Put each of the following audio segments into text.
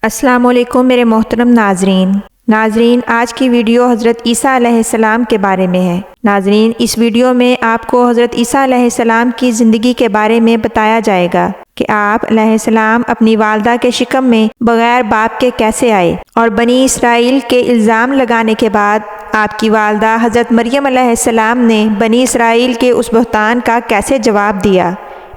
السلام علیکم میرے محترم ناظرین، آج کی ویڈیو حضرت عیسیٰ علیہ السلام کے بارے میں ہے۔ ناظرین، اس ویڈیو میں آپ کو حضرت عیسیٰ علیہ السلام کی زندگی کے بارے میں بتایا جائے گا کہ آپ علیہ السلام اپنی والدہ کے شکم میں بغیر باپ کے کیسے آئے، اور بنی اسرائیل کے الزام لگانے کے بعد آپ کی والدہ حضرت مریم علیہ السلام نے بنی اسرائیل کے اس بہتان کا کیسے جواب دیا۔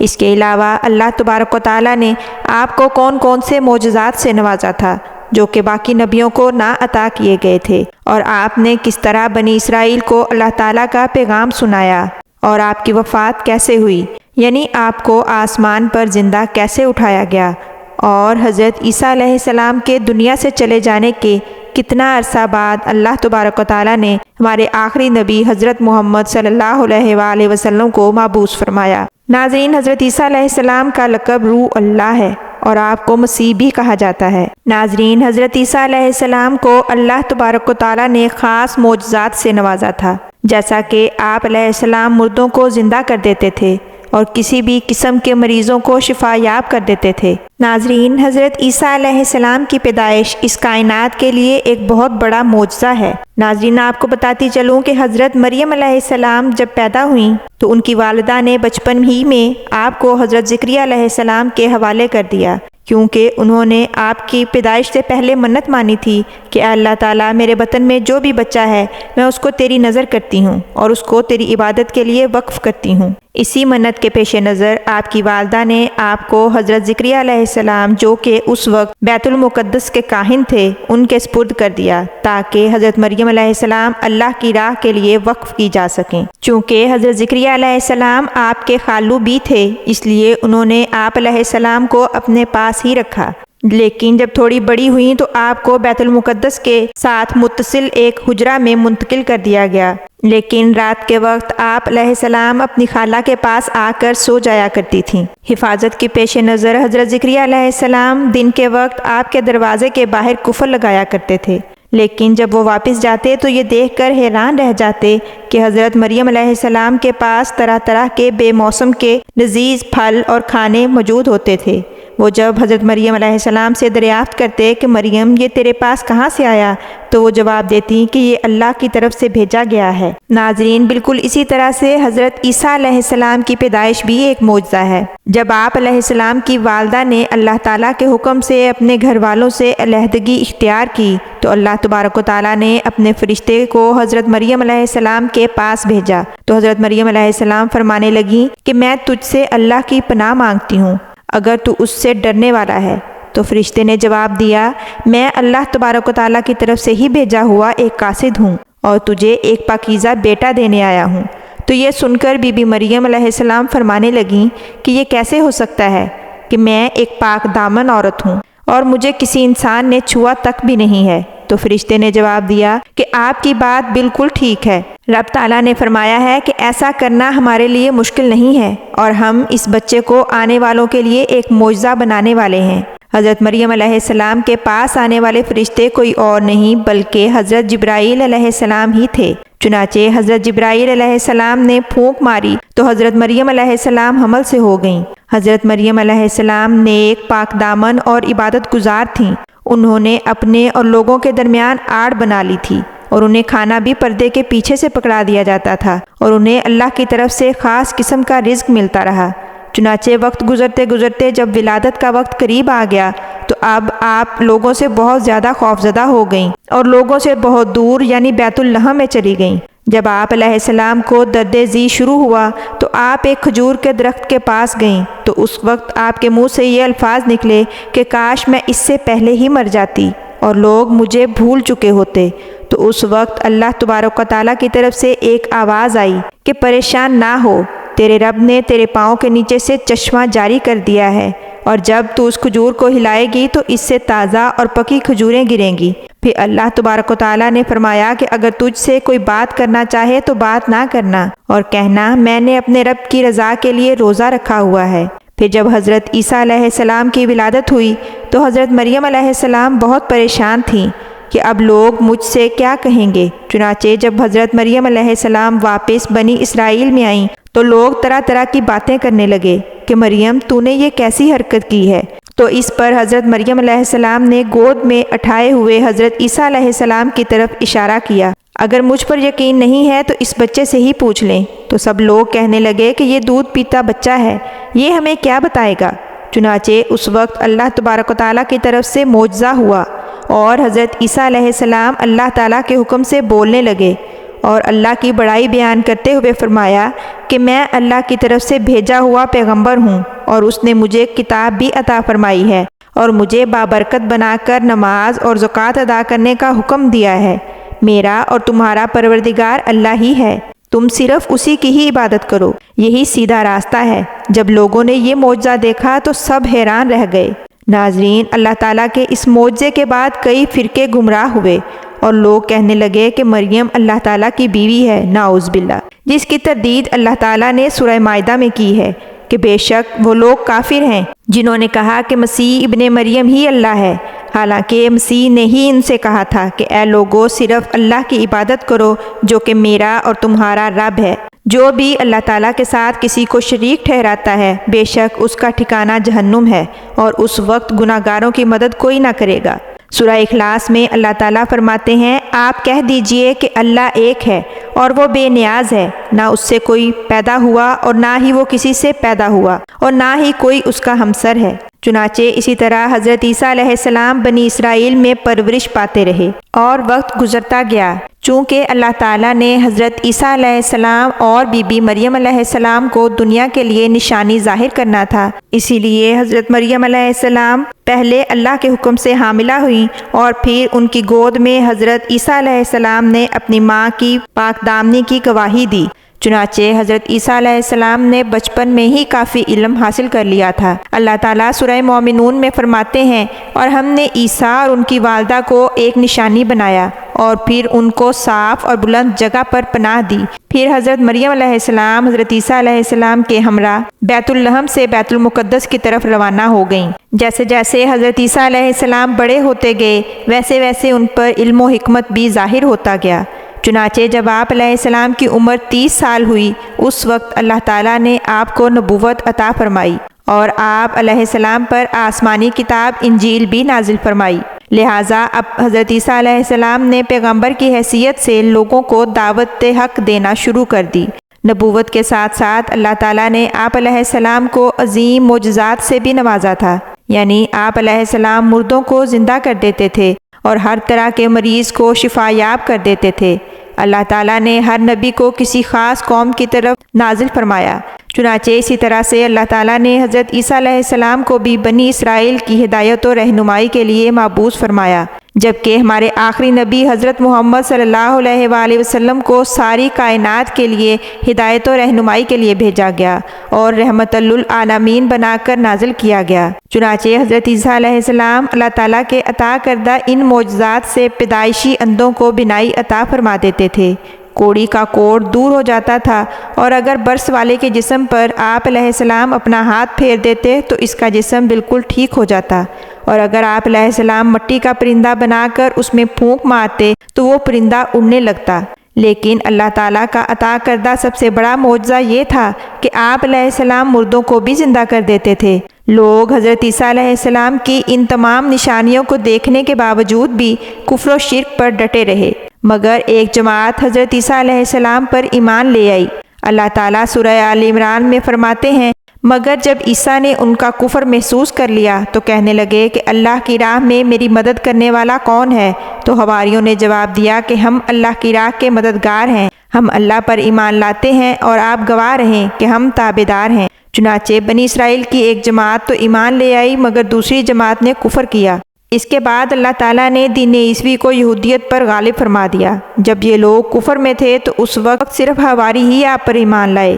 اس کے علاوہ اللہ تبارک و تعالیٰ نے آپ کو کون کون سے معجزات سے نوازا تھا جو کہ باقی نبیوں کو نہ عطا کیے گئے تھے، اور آپ نے کس طرح بنی اسرائیل کو اللہ تعالیٰ کا پیغام سنایا، اور آپ کی وفات کیسے ہوئی، یعنی آپ کو آسمان پر زندہ کیسے اٹھایا گیا، اور حضرت عیسیٰ علیہ السلام کے دنیا سے چلے جانے کے کتنا عرصہ بعد اللہ تبارک و تعالیٰ نے ہمارے آخری نبی حضرت محمد صلی اللہ علیہ وآلہ وسلم کو مبعوث فرمایا۔ ناظرین، حضرت عیسیٰ علیہ السلام کا لقب روح اللہ ہے اور آپ کو مسیح بھی کہا جاتا ہے۔ ناظرین، حضرت عیسیٰ علیہ السلام کو اللہ تبارک و تعالیٰ نے خاص معجزات سے نوازا تھا، جیسا کہ آپ علیہ السلام مردوں کو زندہ کر دیتے تھے اور کسی بھی قسم کے مریضوں کو شفا یاب کر دیتے تھے۔ ناظرین، حضرت عیسیٰ علیہ السلام کی پیدائش اس کائنات کے لیے ایک بہت بڑا معجزہ ہے۔ ناظرین، آپ کو بتاتی چلوں کہ حضرت مریم علیہ السلام جب پیدا ہوئیں تو ان کی والدہ نے بچپن ہی میں آپ کو حضرت زکریا علیہ السلام کے حوالے کر دیا، کیونکہ انہوں نے آپ کی پیدائش سے پہلے منت مانی تھی کہ اے اللہ تعالیٰ، میرے بطن میں جو بھی بچہ ہے میں اس کو تیری نظر کرتی ہوں اور اس کو تیری عبادت کے لیے وقف کرتی ہوں۔ اسی منت کے پیش نظر آپ کی والدہ نے آپ کو حضرت زکریا علیہ السلام، جو کہ اس وقت بیت المقدس کے کاہن تھے، ان کے سپرد کر دیا تاکہ حضرت مریم علیہ السلام اللہ کی راہ کے لیے وقف کی جا سکیں۔ چونکہ حضرت زکریا علیہ السلام آپ کے خالو بھی تھے، اس لیے انہوں نے آپ علیہ السلام کو اپنے پاس ہی رکھا، لیکن جب تھوڑی بڑی ہوئیں تو آپ کو بیت المقدس کے ساتھ متصل ایک حجرہ میں منتقل کر دیا گیا، لیکن رات کے وقت آپ علیہ السلام اپنی خالہ کے پاس آ کر سو جایا کرتی تھیں۔ حفاظت کے پیش نظر حضرت زکریا علیہ السلام دن کے وقت آپ کے دروازے کے باہر کفر لگایا کرتے تھے، لیکن جب وہ واپس جاتے تو یہ دیکھ کر حیران رہ جاتے کہ حضرت مریم علیہ السلام کے پاس طرح طرح کے بے موسم کے لذیذ پھل اور کھانے موجود ہوتے تھے۔ وہ جب حضرت مریم علیہ السلام سے دریافت کرتے کہ مریم، یہ تیرے پاس کہاں سے آیا، تو وہ جواب دیتی کہ یہ اللہ کی طرف سے بھیجا گیا ہے۔ ناظرین، بالکل اسی طرح سے حضرت عیسیٰ علیہ السلام کی پیدائش بھی ایک معجزہ ہے۔ جب آپ علیہ السلام کی والدہ نے اللہ تعالیٰ کے حکم سے اپنے گھر والوں سے علیحدگی اختیار کی تو اللہ تبارک و تعالیٰ نے اپنے فرشتے کو حضرت مریم علیہ السلام کے پاس بھیجا، تو حضرت مریم علیہ السلام فرمانے لگیں کہ میں تجھ سے اللہ کی پناہ مانگتی ہوں اگر تو اس سے ڈرنے والا ہے۔ تو فرشتے نے جواب دیا، میں اللہ تبارک و تعالیٰ کی طرف سے ہی بھیجا ہوا ایک قاصد ہوں اور تجھے ایک پاکیزہ بیٹا دینے آیا ہوں۔ تو یہ سن کر بی بی مریم علیہ السلام فرمانے لگیں کہ یہ کیسے ہو سکتا ہے کہ میں ایک پاک دامن عورت ہوں اور مجھے کسی انسان نے چھوا تک بھی نہیں ہے۔ تو فرشتے نے جواب دیا کہ آپ کی بات بالکل ٹھیک ہے، رب تعالیٰ نے فرمایا ہے کہ ایسا کرنا ہمارے لیے مشکل نہیں ہے، اور ہم اس بچے کو آنے والوں کے لیے ایک معجزہ بنانے والے ہیں۔ حضرت مریم علیہ السلام کے پاس آنے والے فرشتے کوئی اور نہیں بلکہ حضرت جبرائیل علیہ السلام ہی تھے۔ چنانچہ حضرت جبرائیل علیہ السلام نے پھونک ماری تو حضرت مریم علیہ السلام حمل سے ہو گئیں۔ حضرت مریم علیہ السلام نیک، پاک دامن اور عبادت گزار تھیں۔ انہوں نے اپنے اور لوگوں کے درمیان آڑ بنا لی تھی، اور انہیں کھانا بھی پردے کے پیچھے سے پکڑا دیا جاتا تھا، اور انہیں اللہ کی طرف سے خاص قسم کا رزق ملتا رہا۔ چنانچہ وقت گزرتے گزرتے جب ولادت کا وقت قریب آ گیا تو اب آپ لوگوں سے بہت زیادہ خوفزدہ ہو گئیں اور لوگوں سے بہت دور یعنی بیت اللحم میں چلی گئیں۔ جب آپ علیہ السلام کو درد ذی شروع ہوا تو آپ ایک کھجور کے درخت کے پاس گئیں، تو اس وقت آپ کے منہ سے یہ الفاظ نکلے کہ کاش میں اس سے پہلے ہی مر جاتی اور لوگ مجھے بھول چکے ہوتے۔ تو اس وقت اللہ تبارک و تعالیٰ کی طرف سے ایک آواز آئی کہ پریشان نہ ہو، تیرے رب نے تیرے پاؤں کے نیچے سے چشمہ جاری کر دیا ہے، اور جب تو اس کھجور کو ہلائے گی تو اس سے تازہ اور پکی کھجوریں گریں گی۔ پھر اللہ تبارک و تعالیٰ نے فرمایا کہ اگر تجھ سے کوئی بات کرنا چاہے تو بات نہ کرنا، اور کہنا میں نے اپنے رب کی رضا کے لیے روزہ رکھا ہوا ہے۔ پھر جب حضرت عیسیٰ علیہ السلام کی ولادت ہوئی تو حضرت مریم علیہ السلام بہت پریشان تھیں کہ اب لوگ مجھ سے کیا کہیں گے۔ چنانچہ جب حضرت مریم علیہ السلام واپس بنی اسرائیل میں آئیں تو لوگ طرح طرح کی باتیں کرنے لگے کہ مریم، تو نے یہ کیسی حرکت کی ہے، تو اس پر حضرت مریم علیہ السلام نے گود میں اٹھائے ہوئے حضرت عیسیٰ علیہ السلام کی طرف اشارہ کیا، اگر مجھ پر یقین نہیں ہے تو اس بچے سے ہی پوچھ لیں۔ تو سب لوگ کہنے لگے کہ یہ دودھ پیتا بچہ ہے، یہ ہمیں کیا بتائے گا؟ چنانچہ اس وقت اللہ تبارک و تعالیٰ کی طرف سے معجزہ ہوا اور حضرت عیسیٰ علیہ السلام اللہ تعالیٰ کے حکم سے بولنے لگے اور اللہ کی بڑائی بیان کرتے ہوئے فرمایا کہ میں اللہ کی طرف سے بھیجا ہوا پیغمبر ہوں اور اس نے مجھے کتاب بھی عطا فرمائی ہے اور مجھے بابرکت بنا کر نماز اور زکوٰۃ ادا کرنے کا حکم دیا ہے۔ میرا اور تمہارا پروردگار اللہ ہی ہے، تم صرف اسی کی ہی عبادت کرو، یہی سیدھا راستہ ہے۔ جب لوگوں نے یہ معجزہ دیکھا تو سب حیران رہ گئے۔ ناظرین، اللہ تعالیٰ کے اس معجزے کے بعد کئی فرقے گمراہ ہوئے اور لوگ کہنے لگے کہ مریم اللہ تعالیٰ کی بیوی ہے، نعوذ باللہ، جس کی تردید اللہ تعالیٰ نے سورہ مائدہ میں کی ہے کہ بے شک وہ لوگ کافر ہیں جنہوں نے کہا کہ مسیح ابن مریم ہی اللہ ہے، حالانکہ مسیح نے ہی ان سے کہا تھا کہ اے لوگو صرف اللہ کی عبادت کرو جو کہ میرا اور تمہارا رب ہے۔ جو بھی اللہ تعالیٰ کے ساتھ کسی کو شریک ٹھہراتا ہے بے شک اس کا ٹھکانہ جہنم ہے اور اس وقت گناہ گاروں کی مدد کوئی نہ کرے گا۔ سورہ اخلاص میں اللہ تعالیٰ فرماتے ہیں، آپ کہہ دیجئے کہ اللہ ایک ہے اور وہ بے نیاز ہے، نہ اس سے کوئی پیدا ہوا اور نہ ہی وہ کسی سے پیدا ہوا اور نہ ہی کوئی اس کا ہمسر ہے۔ چنانچہ اسی طرح حضرت عیسیٰ علیہ السلام بنی اسرائیل میں پرورش پاتے رہے اور وقت گزرتا گیا۔ چونکہ اللہ تعالیٰ نے حضرت عیسیٰ علیہ السلام اور بی بی مریم علیہ السلام کو دنیا کے لیے نشانی ظاہر کرنا تھا، اسی لیے حضرت مریم علیہ السلام پہلے اللہ کے حکم سے حاملہ ہوئیں اور پھر ان کی گود میں حضرت عیسیٰ علیہ السلام نے اپنی ماں کی پاک دامنی کی گواہی دی۔ چنانچہ حضرت عیسیٰ علیہ السلام نے بچپن میں ہی کافی علم حاصل کر لیا تھا۔ اللہ تعالیٰ سورہ مومنون میں فرماتے ہیں، اور ہم نے عیسیٰ اور ان کی والدہ کو ایک نشانی بنایا اور پھر ان کو صاف اور بلند جگہ پر پناہ دی۔ پھر حضرت مریم علیہ السلام حضرت عیسیٰ علیہ السلام کے ہمراہ بیت الحم سے بیت المقدس کی طرف روانہ ہو گئیں۔ جیسے جیسے حضرت عیسیٰ علیہ السلام بڑے ہوتے گئے ویسے ویسے ان پر علم و حکمت بھی ظاہر ہوتا گیا۔ چنانچہ جب آپ علیہ السلام کی عمر 30 سال ہوئی اس وقت اللہ تعالیٰ نے آپ کو نبوت عطا فرمائی اور آپ علیہ السلام پر آسمانی کتاب انجیل بھی نازل فرمائی۔ لہٰذا اب حضرت عیسیٰ علیہ السلام نے پیغمبر کی حیثیت سے لوگوں کو دعوت حق دینا شروع کر دی۔ نبوت کے ساتھ ساتھ اللہ تعالیٰ نے آپ علیہ السلام کو عظیم معجزات سے بھی نوازا تھا، یعنی آپ علیہ السلام مردوں کو زندہ کر دیتے تھے اور ہر طرح کے مریض کو شفا یاب کر دیتے تھے۔ اللہ تعالیٰ نے ہر نبی کو کسی خاص قوم کی طرف نازل فرمایا۔ چنانچہ اسی طرح سے اللہ تعالیٰ نے حضرت عیسیٰ علیہ السلام کو بھی بنی اسرائیل کی ہدایت و رہنمائی کے لیے مبعوث فرمایا، جبکہ ہمارے آخری نبی حضرت محمد صلی اللہ علیہ وآلہ وسلم کو ساری کائنات کے لیے ہدایت و رہنمائی کے لیے بھیجا گیا اور رحمت للعالمین بنا کر نازل کیا گیا۔ چنانچہ حضرت عیسیٰ علیہ السلام اللہ تعالیٰ کے عطا کردہ ان معجزات سے پیدائشی اندھوں کو بینائی عطا فرما دیتے تھے، کوڑی کا کوڑ دور ہو جاتا تھا، اور اگر برس والے کے جسم پر آپ علیہ السلام اپنا ہاتھ پھیر دیتے تو اس کا جسم بالکل ٹھیک ہو جاتا، اور اگر آپ علیہ السلام مٹی کا پرندہ بنا کر اس میں پھونک مارتے تو وہ پرندہ اڑنے لگتا۔ لیکن اللہ تعالیٰ کا عطا کردہ سب سے بڑا معجزہ یہ تھا کہ آپ علیہ السلام مردوں کو بھی زندہ کر دیتے تھے۔ لوگ حضرت عیسیٰ علیہ السلام کی ان تمام نشانیوں کو دیکھنے کے باوجود بھی کفر و شرک پر ڈٹے رہے، مگر ایک جماعت حضرت عیسیٰ علیہ السلام پر ایمان لے آئی۔ اللہ تعالیٰ سورہ آل عمران میں فرماتے ہیں، مگر جب عیسیٰ نے ان کا کفر محسوس کر لیا تو کہنے لگے کہ اللہ کی راہ میں میری مدد کرنے والا کون ہے؟ تو حواریوں نے جواب دیا کہ ہم اللہ کی راہ کے مددگار ہیں، ہم اللہ پر ایمان لاتے ہیں اور آپ گواہ رہیں کہ ہم تابعدار ہیں۔ چنانچہ بنی اسرائیل کی ایک جماعت تو ایمان لے آئی مگر دوسری جماعت نے کفر کیا۔ اس کے بعد اللہ تعالیٰ نے دین عیسوی کو یہودیت پر غالب فرما دیا۔ جب یہ لوگ کفر میں تھے تو اس وقت صرف حواری ہی آپ پر ایمان لائے،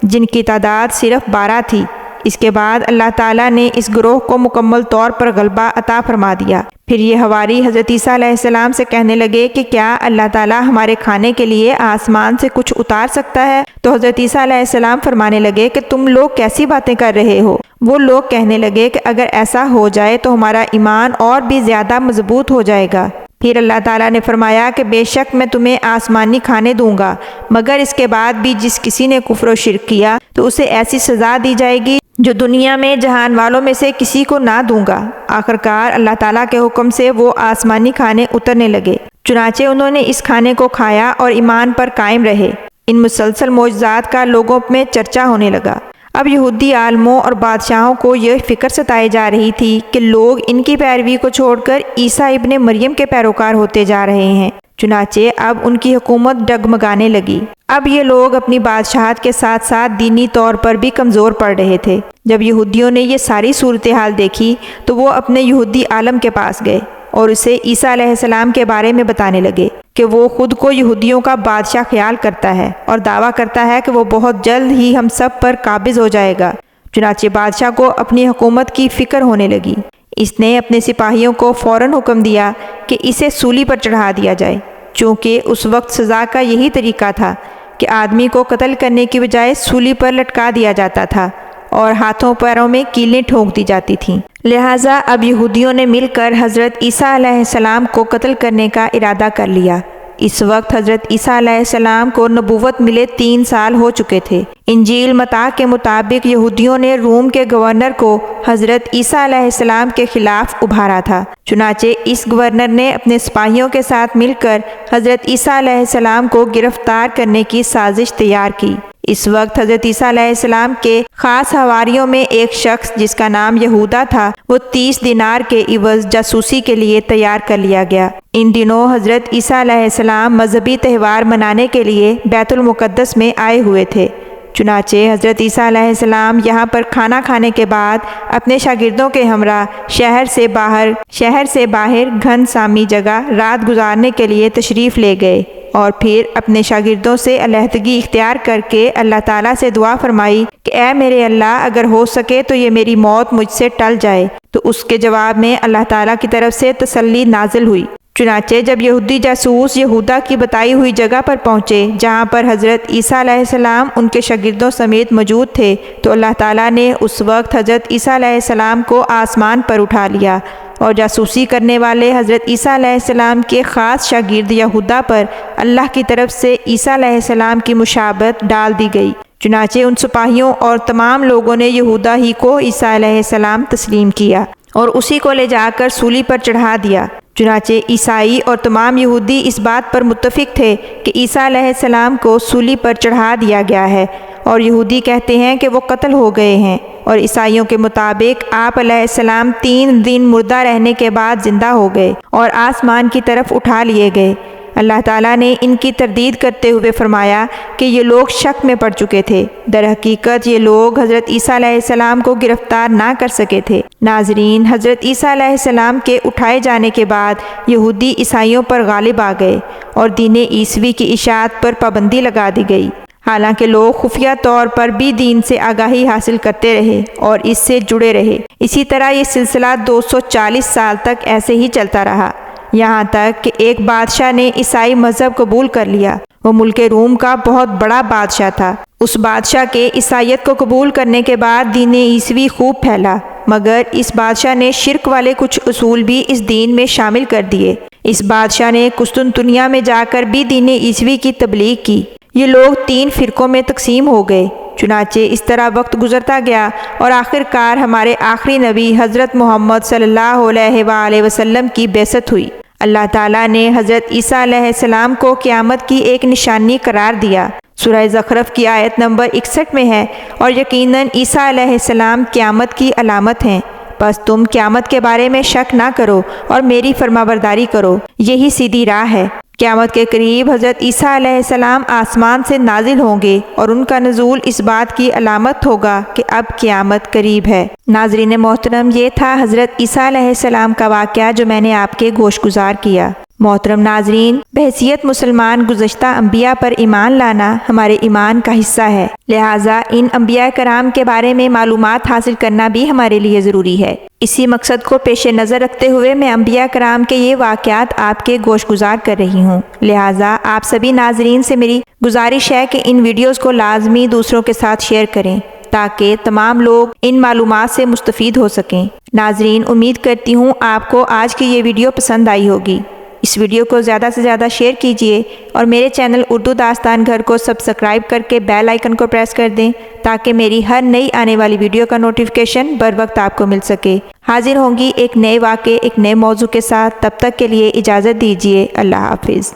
جن کی تعداد صرف 12 تھی۔ اس کے بعد اللہ تعالیٰ نے اس گروہ کو مکمل طور پر غلبہ عطا فرما دیا۔ پھر یہ حواری حضرت عیسیٰ علیہ السلام سے کہنے لگے کہ کیا اللہ تعالیٰ ہمارے کھانے کے لیے آسمان سے کچھ اتار سکتا ہے؟ تو حضرت عیسیٰ علیہ السلام فرمانے لگے کہ تم لوگ کیسی باتیں کر رہے ہو؟ وہ لوگ کہنے لگے کہ اگر ایسا ہو جائے تو ہمارا ایمان اور بھی زیادہ مضبوط ہو جائے گا۔ پھر اللہ تعالیٰ نے فرمایا کہ بے شک میں تمہیں آسمانی کھانے دوں گا، مگر اس کے بعد بھی جس کسی نے کفر و شرک کیا تو اسے ایسی سزا دی جائے گی جو دنیا میں جہان والوں میں سے کسی کو نہ دوں گا۔ آخرکار اللہ تعالیٰ کے حکم سے وہ آسمانی کھانے اترنے لگے، چنانچہ انہوں نے اس کھانے کو کھایا اور ایمان پر قائم رہے۔ ان مسلسل معجزات کا لوگوں میں چرچا ہونے لگا۔ اب یہودی عالموں اور بادشاہوں کو یہ فکر ستائی جا رہی تھی کہ لوگ ان کی پیروی کو چھوڑ کر عیسیٰ ابن مریم کے پیروکار ہوتے جا رہے ہیں، چنانچہ اب ان کی حکومت ڈگمگانے لگی۔ اب یہ لوگ اپنی بادشاہت کے ساتھ ساتھ دینی طور پر بھی کمزور پڑ رہے تھے۔ جب یہودیوں نے یہ ساری صورتحال دیکھی تو وہ اپنے یہودی عالم کے پاس گئے اور اسے عیسیٰ علیہ السلام کے بارے میں بتانے لگے کہ وہ خود کو یہودیوں کا بادشاہ خیال کرتا ہے اور دعویٰ کرتا ہے کہ وہ بہت جلد ہی ہم سب پر قابض ہو جائے گا۔ چنانچہ بادشاہ کو اپنی حکومت کی فکر ہونے لگی۔ اس نے اپنے سپاہیوں کو فوراً حکم دیا کہ اسے سولی پر چڑھا دیا جائے، چونکہ اس وقت سزا کا یہی طریقہ تھا کہ آدمی کو قتل کرنے کی بجائے سولی پر لٹکا دیا جاتا تھا اور ہاتھوں پیروں میں کیلیں ٹھونک دی جاتی تھیں۔ لہٰذا اب یہودیوں نے مل کر حضرت عیسیٰ علیہ السلام کو قتل کرنے کا ارادہ کر لیا۔ اس وقت حضرت عیسیٰ علیہ السلام کو نبوت ملے 3 سال ہو چکے تھے۔ انجیل متی کے مطابق یہودیوں نے روم کے گورنر کو حضرت عیسیٰ علیہ السلام کے خلاف ابھارا تھا، چنانچہ اس گورنر نے اپنے سپاہیوں کے ساتھ مل کر حضرت عیسیٰ علیہ السلام کو گرفتار کرنے کی سازش تیار کی۔ اس وقت حضرت عیسیٰ علیہ السلام کے خاص حواریوں میں ایک شخص جس کا نام یہودا تھا، وہ 30 دینار کے عوض جاسوسی کے لیے تیار کر لیا گیا۔ ان دنوں حضرت عیسیٰ علیہ السلام مذہبی تہوار منانے کے لیے بیت المقدس میں آئے ہوئے تھے، چنانچہ حضرت عیسیٰ علیہ السلام یہاں پر کھانا کھانے کے بعد اپنے شاگردوں کے ہمراہ شہر سے باہر گھن سامی جگہ رات گزارنے کے لیے تشریف لے گئے اور پھر اپنے شاگردوں سے علیحدگی اختیار کر کے اللہ تعالیٰ سے دعا فرمائی کہ اے میرے اللہ، اگر ہو سکے تو یہ میری موت مجھ سے ٹل جائے۔ تو اس کے جواب میں اللہ تعالیٰ کی طرف سے تسلی نازل ہوئی۔ چنانچہ جب یہودی جاسوس یہودا کی بتائی ہوئی جگہ پر پہنچے جہاں پر حضرت عیسیٰ علیہ السلام ان کے شاگردوں سمیت موجود تھے، تو اللہ تعالیٰ نے اس وقت حضرت عیسیٰ علیہ السلام کو آسمان پر اٹھا لیا اور جاسوسی کرنے والے حضرت عیسیٰ علیہ السلام کے خاص شاگرد یہودا پر اللہ کی طرف سے عیسیٰ علیہ السلام کی مشابہت ڈال دی گئی۔ چنانچہ ان سپاہیوں اور تمام لوگوں نے یہودا ہی کو عیسیٰ علیہ السلام تسلیم کیا اور اسی کو لے جا کر سولی پر چڑھا دیا۔ چنانچہ عیسائی اور تمام یہودی اس بات پر متفق تھے کہ عیسیٰ علیہ السلام کو سولی پر چڑھا دیا گیا ہے، اور یہودی کہتے ہیں کہ وہ قتل ہو گئے ہیں، اور عیسائیوں کے مطابق آپ علیہ السلام 3 دن مردہ رہنے کے بعد زندہ ہو گئے اور آسمان کی طرف اٹھا لیے گئے۔ اللہ تعالیٰ نے ان کی تردید کرتے ہوئے فرمایا کہ یہ لوگ شک میں پڑ چکے تھے، در حقیقت یہ لوگ حضرت عیسیٰ علیہ السلام کو گرفتار نہ کر سکے تھے۔ ناظرین، حضرت عیسیٰ علیہ السلام کے اٹھائے جانے کے بعد یہودی عیسائیوں پر غالب آ گئے اور دین عیسوی کی اشاعت پر پابندی لگا دی گئی، حالانکہ لوگ خفیہ طور پر بھی دین سے آگاہی حاصل کرتے رہے اور اس سے جڑے رہے۔ اسی طرح یہ سلسلہ 240 سال تک ایسے ہی چلتا رہا، یہاں تک کہ ایک بادشاہ نے عیسائی مذہب قبول کر لیا۔ وہ ملک روم کا بہت بڑا بادشاہ تھا۔ اس بادشاہ کے عیسائیت کو قبول کرنے کے بعد دین عیسوی خوب پھیلا، مگر اس بادشاہ نے شرک والے کچھ اصول بھی اس دین میں شامل کر دیے۔ اس بادشاہ نے قسطنطنیہ میں جا کر بھی دین عیسوی کی تبلیغ کی۔ یہ لوگ 3 فرقوں میں تقسیم ہو گئے۔ چنانچہ اس طرح وقت گزرتا گیا اور آخر کار ہمارے آخری نبی حضرت محمد صلی اللہ علیہ وآلہ وسلم کی بعثت ہوئی۔ اللہ تعالیٰ نے حضرت عیسیٰ علیہ السلام کو قیامت کی ایک نشانی قرار دیا۔ سورہ زخرف کی آیت نمبر 61 میں ہے، اور یقیناً عیسیٰ علیہ السلام قیامت کی علامت ہیں، بس تم قیامت کے بارے میں شک نہ کرو اور میری فرمانبرداری کرو، یہی سیدھی راہ ہے۔ قیامت کے قریب حضرت عیسیٰ علیہ السلام آسمان سے نازل ہوں گے اور ان کا نزول اس بات کی علامت ہوگا کہ اب قیامت قریب ہے۔ ناظرین محترم، یہ تھا حضرت عیسیٰ علیہ السلام کا واقعہ جو میں نے آپ کے گوش گزار کیا۔ محترم ناظرین، بحیثیت مسلمان گزشتہ انبیاء پر ایمان لانا ہمارے ایمان کا حصہ ہے، لہٰذا ان انبیاء کرام کے بارے میں معلومات حاصل کرنا بھی ہمارے لیے ضروری ہے۔ اسی مقصد کو پیش نظر رکھتے ہوئے میں انبیاء کرام کے یہ واقعات آپ کے گوش گزار کر رہی ہوں، لہٰذا آپ سبھی ناظرین سے میری گزارش ہے کہ ان ویڈیوز کو لازمی دوسروں کے ساتھ شیئر کریں تاکہ تمام لوگ ان معلومات سے مستفید ہو سکیں۔ ناظرین، امید کرتی ہوں آپ کو آج کی یہ ویڈیو پسند آئی ہوگی۔ اس ویڈیو کو زیادہ سے زیادہ شیئر کیجیے اور میرے چینل اردو داستان گھر کو سبسکرائب کر کے بیل آئیکن کو پریس کر دیں تاکہ میری ہر نئی آنے والی ویڈیو کا نوٹیفیکیشن بر وقت آپ کو مل سکے۔ حاضر ہوں گی ایک نئے واقعے ایک نئے موضوع کے ساتھ، تب تک کے لیے اجازت دیجیے۔ اللہ حافظ۔